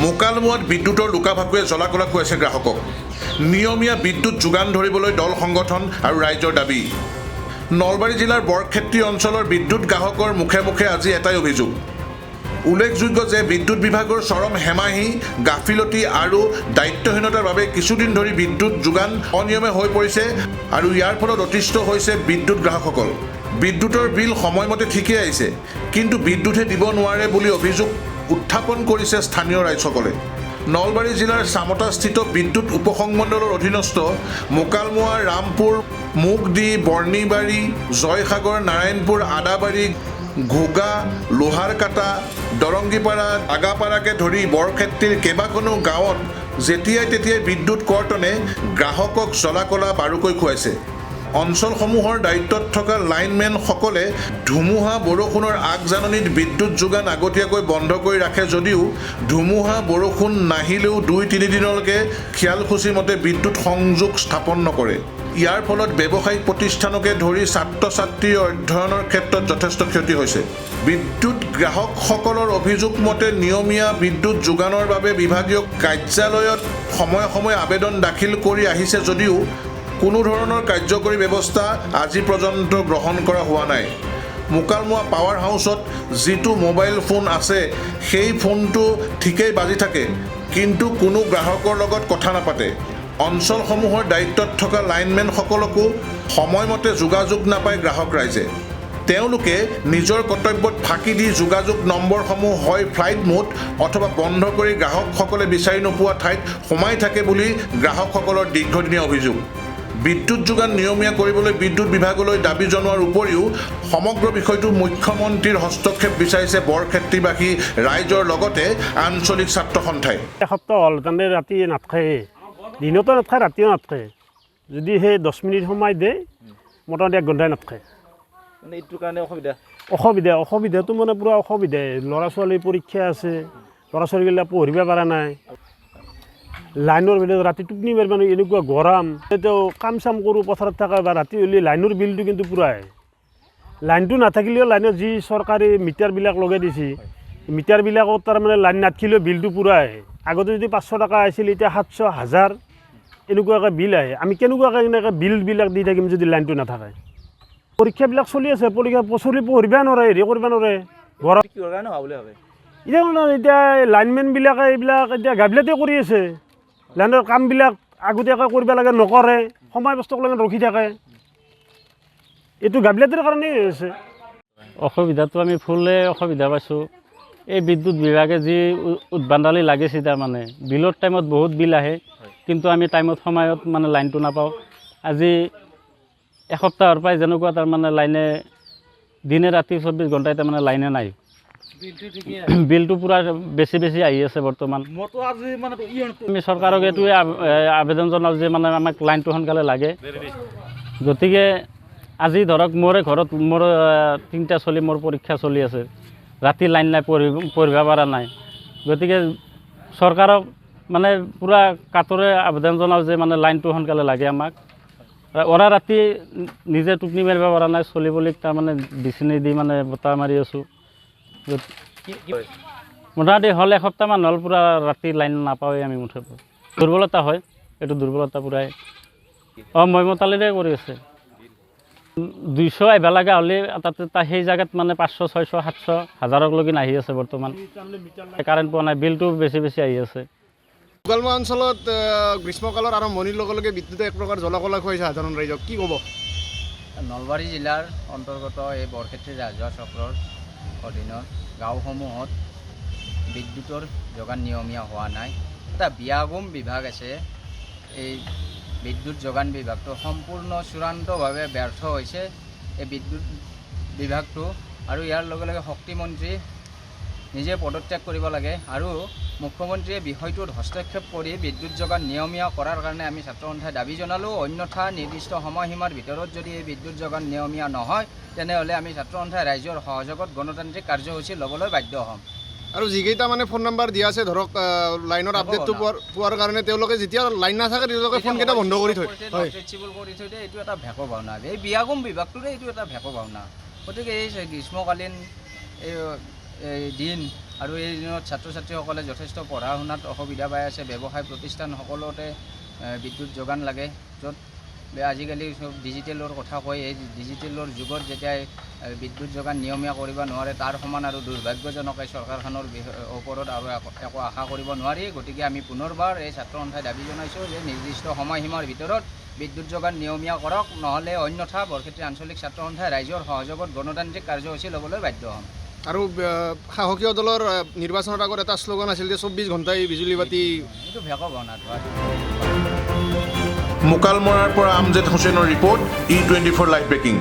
মোকালমোৱাত বিদ্যুতৰ লুকাভাকুৱে জ্বলাকলা খুৱাইছে গ্ৰাহকক। নিয়মীয়া বিদ্যুৎ যোগান ধৰিবলৈ দল সংগঠন আৰু ৰাইজৰ দাবী। নলবাৰী জিলাৰ বৰক্ষেত্ৰী অঞ্চলৰ বিদ্যুৎ গ্ৰাহকৰ মুখে মুখে আজি এটাই অভিযোগ। উল্লেখযোগ্য যে বিদ্যুৎ বিভাগৰ চৰম হেমাহি, গাফিলতি আৰু দায়িত্বহীনতাৰ বাবে কিছুদিন ধৰি বিদ্যুৎ যোগান অনিয়মীয়া হৈ পৰিছে আৰু ইয়াৰ ফলত অতিষ্ঠ হৈছে বিদ্যুৎ গ্ৰাহকসকল। বিদ্যুতৰ বিল সময়মতে ঠিকেই আহিছে, কিন্তু বিদ্যুতে দিব নোৱাৰে বুলি অভিযোগ উত্থাপন কৰিছে স্থানীয় ৰাইজসকলে। নলবাৰী জিলাৰ চামতাস্থিত বিদ্যুৎ উপসংমণ্ডলৰ অধীনস্থ মোকালমোৱা, ৰামপুৰ, মুগদি, বৰ্ণিবাৰী, জয়সাগৰ, নাৰায়ণপুৰ, আদাবাৰী, ঘোগা, লোহাৰকাটা, দৰংগীপাৰা, আগাপাৰাকে ধৰি বৰক্ষেত্ৰীৰ কেইবাখনো গাঁৱত যেতিয়াই তেতিয়াই বিদ্যুৎ কৰ্তনে গ্ৰাহকক জ্বলাকলা বাৰুকৈ খুৱাইছে। অঞ্চলসমূহৰ দায়িত্বত থকা লাইনমেনসকলে ধুমুহা বৰষুণৰ আগজাননীত বিদ্যুৎ যোগান আগতীয়াকৈ বন্ধ কৰি ৰাখে যদিও ধুমুহা বৰষুণ নাহিলেও ২-৩ দিনলৈকে খিয়ালখুচি মতে বিদ্যুৎ সংযোগ স্থাপন নকৰে। ইয়াৰ ফলত ব্যৱসায়িক প্ৰতিষ্ঠানকে ধৰি ছাত্ৰ ছাত্ৰীৰ অধ্যয়নৰ ক্ষেত্ৰত যথেষ্ট ক্ষতি হৈছে। বিদ্যুৎ গ্ৰাহকসকলৰ অভিযোগ মতে নিয়মীয়া বিদ্যুৎ যোগানৰ বাবে বিভাগীয় কাৰ্যালয়ত সময়ে সময়ে আবেদন দাখিল কৰি আহিছে যদিও কোনো ধৰণৰ কাৰ্যকৰী ব্যৱস্থা আজি পৰ্যন্ত গ্ৰহণ কৰা হোৱা নাই। মোকালমোৱা পাৱাৰ হাউচত যিটো মোবাইল ফোন আছে সেই ফোনটো ঠিকেই বাজি থাকে, কিন্তু কোনো গ্ৰাহকৰ লগত কথা নাপাতে। অঞ্চলসমূহৰ দায়িত্বত থকা লাইনমেনসকলকো সময়মতে যোগাযোগ নাপায় গ্ৰাহক ৰাইজে। তেওঁলোকে নিজৰ কৰ্তব্যত ফাঁকি দি যোগাযোগ নম্বৰসমূহ হয় ফ্লাইট মোড অথবা বন্ধ কৰি গ্ৰাহকসকলে বিচাৰি নোপোৱা ঠাইত সোমাই থাকে বুলি গ্ৰাহকসকলৰ দীৰ্ঘদিনীয়া অভিযোগ। বিদ্যুৎ যোগান নিয়মীয়া কৰিবলৈ বিদ্যুৎ বিভাগলৈ দাবী জনোৱাৰ উপৰিও সমগ্ৰ বিষয়টো মুখ্যমন্ত্ৰীৰ হস্তক্ষেপ বিচাৰিছে বৰক্ষেত্ৰীবাসী ৰাইজৰ লগতে আঞ্চলিক ছাত্ৰ সন্থাই। এসপ্তাহ হ'ল তাৰমানে ৰাতি নাথাকে, দিনতো নাথাকে, ৰাতিও নাথাকে। যদি সেই 10 মিনিট সময় দিয়ে মোটামুটি 1 ঘণ্টাই নাথাকে। মানে এইটোৰ কাৰণে অসুবিধাটো মানে পূৰা অসুবিধা। ল'ৰা ছোৱালীৰ পৰীক্ষা আছে, ল'ৰা ছোৱালীবিলাক পঢ়িব পৰা নাই। লাইনৰ ভিতৰত ৰাতি টোপনি মাৰিব নোৱাৰি, এনেকুৱা গৰম। এতিয়া কাম চাম কৰোঁ পথাৰত থকা বা ৰাতি হ'লে লাইনৰ বিলটো কিন্তু পূৰা আহে। লাইনটো নাথাকিলেও লাইনৰ যি চৰকাৰী মিটাৰবিলাক লগাই দিছে, মিটাৰবিলাকত তাৰমানে লাইন নাথাকিলেও বিলটো পূৰা আহে। আগতে যদি 500 টকা আছিল, এতিয়া 700, 1000 এনেকুৱাকৈ বিল আহে। আমি কেনেকুৱাকৈ এনেকৈ বিলবিলাক দি থাকিম যদি লাইনটো নাথাকে? পৰীক্ষাবিলাক চলি আছে, পঢ়িব নোৱাৰে, হেৰি কৰিব নোৱাৰে, গৰম। কিহৰ কাৰণে হোৱা বুলি ভাবে? এতিয়া লাইনমেনবিলাকে এইবিলাক এতিয়া গাফিলতি কৰি আছে। লাইনৰ কামবিলাক আগতীয়াকৈ কৰিব লাগে, নকৰে, সময় বস্তুক ৰখি থাকে। এইটো গাফিলতিৰ কাৰণেই হৈছে। অসুবিধাটো আমি ফুলে অসুবিধা পাইছোঁ। এই বিদ্যুৎ বিভাগে যি উদ্বান্দালি লাগিছে, তাৰমানে বিলৰ টাইমত বহুত বিল আহে, কিন্তু আমি টাইমত সময়ত মানে লাইনটো নাপাওঁ। আজি এসপ্তাহৰ পৰাই যেনেকুৱা তাৰমানে লাইনে দিনে ৰাতি 24 ঘণ্টাই তাৰমানে লাইনে নাই। বিলটো পূৰা বেছি আহি আছে বৰ্তমান। আমি চৰকাৰক এইটোৱে আবেদন জনাওঁ যে মানে আমাক লাইনটো সোনকালে লাগে। গতিকে আজি ধৰক মোৰে ঘৰত মোৰ 3টা ছোৱালী, মোৰ পৰীক্ষা চলি আছে, ৰাতি লাইন নাই, পঢ়িব পৰা নাই। গতিকে চৰকাৰক মানে পূৰা কাতৰে আবেদন জনাওঁ যে মানে লাইনটো সোনকালে লাগে আমাক। ওৰা ৰাতি নিজে টোপনি মাৰিব পৰা নাই, চলিবলৈক তাৰমানে বিচনি দি মানে বতাহ মাৰি আছোঁ। মোটামুটি হ'ল এসপ্তাহমান হ'ল পূৰা ৰাতি লাইন নাপাওঁৱেই আমি মুঠে। দুৰ্বলতা হয়, এইটো দুৰ্বলতা পূৰাই। মইমতালিৰে কৰি আছে। 200 আহিব লগা হ'লে তাতে সেই জেগাত মানে 500, 600, 700, 1000লৈকে আহি আছে বৰ্তমান। কাৰেণ্ট পোৱা নাই, বিলটো বেছি আহি আছে। মোকালমোৱা অঞ্চলত গ্ৰীষ্মকালৰ আৰম্ভণিৰ লগে লগে বিদ্যুতে এক প্ৰকাৰ জ্বলাকলা খুৱাইছে সাধাৰণ ৰাইজক, কি ক'ব? নলবাৰী জিলাৰ অন্তৰ্গত এই বৰক্ষেত্ৰী ৰাজহুৱা চক্ৰৰ অধীনত গাঁওসমূহত বিদ্যুতৰ যোগান নিয়মীয়া হোৱা নাই। এটা বিয়াগোম বিভাগ আছে, এই বিদ্যুৎ যোগান বিভাগটো সম্পূৰ্ণ চূড়ান্তভাৱে ব্যৰ্থ হৈছে এই বিদ্যুৎ বিভাগটো। আৰু ইয়াৰ লগে লগে শক্তিমন্ত্ৰী নিজে পদত্যাগ কৰিব লাগে আৰু মুখ্যমন্ত্ৰীয়ে বিষয়টোত হস্তক্ষেপ কৰি বিদ্যুৎ যোগান নিয়মীয়া কৰাৰ কাৰণে আমি ছাত্ৰ সন্থাই দাবী জনালোঁ। অন্যথা নিৰ্দিষ্ট সময়সীমাৰ ভিতৰত যদি এই বিদ্যুৎ যোগান নিয়মীয়া নহয়, তেনেহ'লে আমি ছাত্ৰ সন্থাই ৰাইজৰ সহযোগত গণতান্ত্ৰিক কাৰ্যসূচী ল'বলৈ বাধ্য হ'ম। আৰু যিকেইটা মানে ফোন নাম্বাৰ দিয়া আছে, ধৰক লাইনৰ আপডেটটো পোৱাৰ কাৰণে তেওঁলোকে যেতিয়া লাইন নাথাকে তেওঁলোকে ফোনকেইটা বন্ধ কৰি থয়, কৰি থৈ দিয়ে। এইটো এটা ভেকো ভাওনা, এই বিয়াগোম বিভাগটোৰে এইটো এটা ভেকো ভাওনা। গতিকে এই গ্ৰীষ্মকালীন এই দিন আৰু এই দিনত ছাত্ৰ ছাত্ৰীসকলে যথেষ্ট পঢ়া শুনাত অসুবিধা পাই আছে। ব্যৱসায় প্ৰতিষ্ঠান সকলোতে বিদ্যুৎ যোগান লাগে, য'ত আজিকালি চব ডিজিটেলৰ কথা কয়। এই ডিজিটেলৰ যুগত যেতিয়া বিদ্যুৎ যোগান নিয়মীয়া কৰিব নোৱাৰে, তাৰ সমান আৰু দুৰ্ভাগ্যজনক এই চৰকাৰখনৰ ওপৰত আৰু একো আশা কৰিব নোৱাৰি। গতিকে আমি পুনৰবাৰ এই ছাত্ৰ সন্থাই দাবী জনাইছোঁ যে নিৰ্দিষ্ট সময়সীমাৰ ভিতৰত বিদ্যুৎ যোগান নিয়মীয়া কৰক, নহ'লে অন্যথা বৰক্ষেত্ৰী আঞ্চলিক ছাত্ৰ সন্থাই ৰাইজৰ সহযোগত গণতান্ত্ৰিক কাৰ্যসূচী ল'বলৈ বাধ্য হ'ম। আৰু সাহসীয় দলৰ নিৰ্বাচনৰ আগত এটা শ্লোগান আছিল যে 24 ঘণ্টাই বিজুলী বাতি। এইটো ভেকক অনাটো। মোকালমৰাৰ পৰা আমজেদ হুছেইনৰ ৰিপৰ্ট E24 লাইভ ব্ৰেকিং।